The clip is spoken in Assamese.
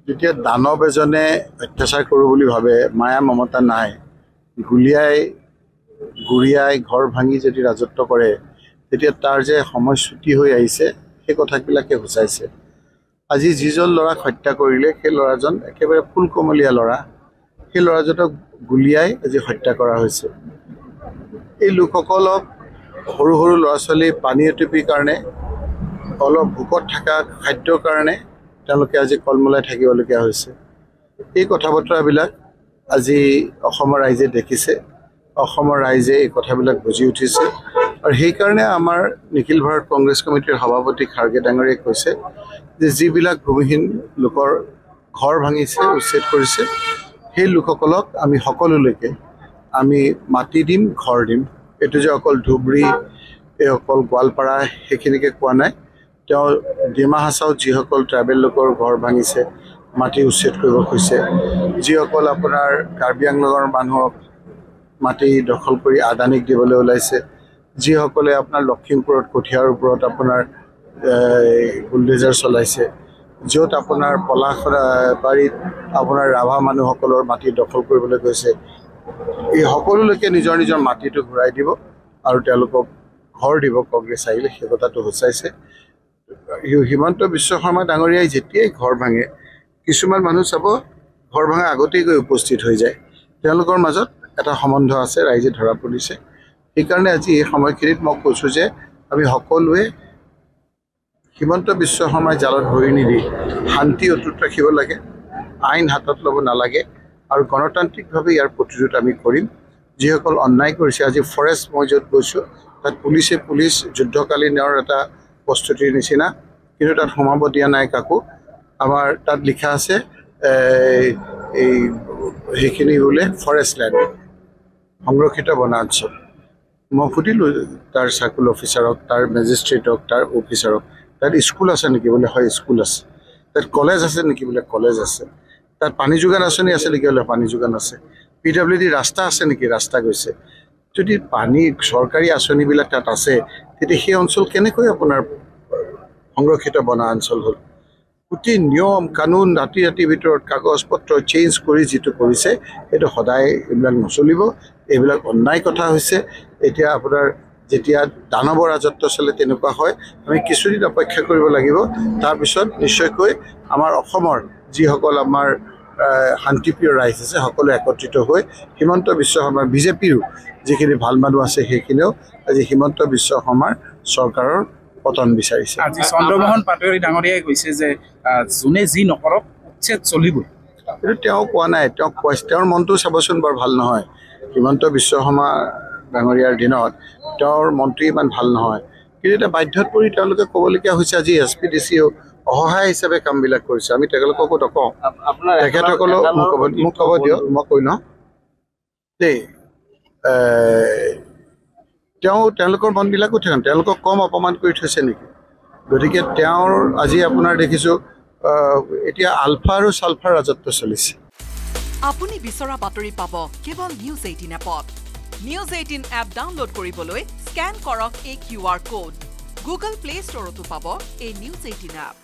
যেতিয়া দানৱ এজনে অত্যাচাৰ কৰোঁ বুলি ভাবে, মায়া মমতা নাই, গুৰিয়াই ঘৰ ভাঙি যদি ৰাজত্ব কৰে, তেতিয়া তাৰ যে সময়চ্যুতি হৈ আহিছে সেই কথাবিলাকে সূচাইছে। আজি যিজন ল'ৰাক হত্যা কৰিলে সেই ল'ৰাজন একেবাৰে ফুলকমলীয়া ল'ৰা, সেই ল'ৰাজনক গুলিয়াই আজি হত্যা কৰা হৈছে। এই লোকসকলক সৰু সৰু ল'ৰা ছোৱালী পানী এটুপিৰ কাৰণে, অলপ ভোকত থকা খাদ্যৰ কাৰণে তেওঁলোকে আজি কলমলাই থাকিবলগীয়া হৈছে। এই কথা বতৰাবিলাক আজি অসমৰ ৰাইজে দেখিছে, অসমৰ ৰাইজে এই কথাবিলাক বুজি উঠিছে। আৰু সেইকাৰণে আমাৰ নিখিল ভাৰত কংগ্ৰেছ কমিটিৰ সভাপতি খাৰ্গে ডাঙৰীয়াই কৈছে যে যিবিলাক ভূমিহীন লোকৰ ঘৰ ভাঙিছে, উচ্ছেদ কৰিছে, সেই লোকসকলক আমি সকলোলৈকে আমি মাটি দিম, ঘৰ দিম। এইটো যে অকল ধুবুৰী, এই অকল গোৱালপাৰা সেইখিনিকে কোৱা নাই। তেওঁ ডিমা হাছাওত যিসকল ট্ৰাইবেল লোকৰ ঘৰ ভাঙিছে, মাটি উচ্ছেদ কৰিব খুজিছে, যিসকল আপোনাৰ কাৰ্বি আংলঙৰ মানুহক মাটি দখল কৰি আদানীক দিবলৈ ওলাইছে, যিসকলে আপোনাৰ লখিমপুৰত কঠীয়াৰ ওপৰত আপোনাৰ বুলডেজাৰ চলাইছে, য'ত আপোনাৰ পলাশবাৰীত আপোনাৰ ৰাভা মানুহসকলৰ মাটি দখল কৰিবলৈ গৈছে, এই সকলোলৈকে নিজৰ নিজৰ মাটিটো ঘূৰাই দিব আৰু তেওঁলোকক ঘৰ দিব কংগ্ৰেছ আহিলে, সেই কথাটো সূচাইছে। হিমন্ত বিশ্ব শৰ্মা ডাঙৰীয়াই যেতিয়াই ঘৰ ভাঙে, কিছুমান মানুহ চাব ঘৰ ভাঙা আগতেই গৈ উপস্থিত হৈ যায়। তেওঁলোকৰ মাজত এটা সম্বন্ধ আছে, ৰাইজে ধৰা পৰিছে। সেইকাৰণে আজি এই সময়খিনিত মই কৈছোঁ যে আমি সকলোৱে হিমন্ত বিশ্ব শৰ্মাৰ জালত ভৰি নিদি শান্তি অটুট ৰাখিব লাগে, আইন হাতত ল'ব নালাগে আৰু গণতান্ত্ৰিকভাৱে ইয়াৰ প্ৰতিৰোধ আমি কৰিম। যিসকল অন্যায় কৰিছে, আজি ফৰেষ্ট মই য'ত গৈছোঁ তাত পুলিচ যুদ্ধকালীনৰ এটা প্ৰস্তুতিৰ নিচিনা, কিন্তু তাত সোমাব দিয়া নাই কাকো। আমাৰ তাত লিখা আছে সেইখিনি বোলে ফৰেষ্ট লেণ্ড, সংৰক্ষিত বনাঞ্চল। মই সুধিলোঁ তাৰ চাৰ্কুল অফিচাৰক, তাৰ মেজিষ্ট্ৰেটক, তাৰ অফিচাৰক, তাত স্কুল আছে নেকি? বোলে হয় স্কুল আছে। তাত কলেজ আছে নেকি? বোলে কলেজ আছে। তাত পানী যোগান আঁচনি আছে নেকি? বোলে পানী যোগান আছে। PWD ৰাস্তা আছে নেকি? ৰাস্তা গৈছে। যদি পানী চৰকাৰী আঁচনিবিলাক তাত আছে, তেতিয়া সেই অঞ্চল কেনেকৈ আপোনাৰ সংৰক্ষিত বনাঞ্চল হ'ল? গোটেই নিয়ম কানুন ৰাতিৰ ভিতৰত কাগজ পত্ৰ চেঞ্জ কৰি যিটো কৰিছে, সেইটো সদায় এইবিলাক নচলিব। এইবিলাক অন্যায় কথা হৈছে। এতিয়া আপোনাৰ যেতিয়া দানৱৰ ৰাজত্ব চলে তেনেকুৱা হয়। আমি কিছুদিন অপেক্ষা কৰিব লাগিব, তাৰপিছত নিশ্চয়কৈ আমাৰ অসমৰ যিসকল আমাৰ শান্তিপ্ৰিয় ৰাইজ আছে, সকলোৱে একত্ৰিত হৈ হিমন্ত বিশ্ব শৰ্মাৰ BJPৰো যিখিনি ভাল মানুহ আছে, সেইখিনিও আজি হিমন্ত বিশ্ব শৰ্মাৰ চৰকাৰৰ পতন বিচাৰিছে। আজি চন্দ্ৰমোহন পাটোৱাৰী ডাঙৰীয়াই কৈছে যে যোনে যি নকৰক উচ্ছেদ চলিবই। কিন্তু তেওঁ কোৱা নাই, তেওঁক কৈছে। তেওঁৰ মনটো চাবচোন বৰ ভাল নহয়। হিমন্ত বিশ্ব শৰ্মা ডাঙৰীয়াৰ দিনত তেওঁৰ মনটো ইমান ভাল নহয়, কিন্তু এতিয়া বাধ্যত পৰি তেওঁলোকে ক'বলগীয়া হৈছে। আজি SP DCও অসহায় হিচাপে কামবিলাক কৰিছে। আমি তেখেতলোককো নকওঁ, তেখেতসকলেও মোক ক'ব দিয়ক, মই কৈ লওঁ দেই। তেওঁলোকৰ মনবিলাকো থাকে, তেওঁলোকক কম অপমান কৰি থৈছে নেকি? গতিকে তেওঁৰ আজি আপোনাৰ দেখিছোঁ এতিয়া আলফা আৰু ছালফাৰ ৰাজত্ব চলিছে। আপুনি বিচৰা বাতৰি পাব কেৱল News 18 এপত। News 18 এপ ডাউনলোড কৰিবলৈ স্কেন কৰক এই QR কোড। Google Play Storeতো পাব এই News 18 এপ।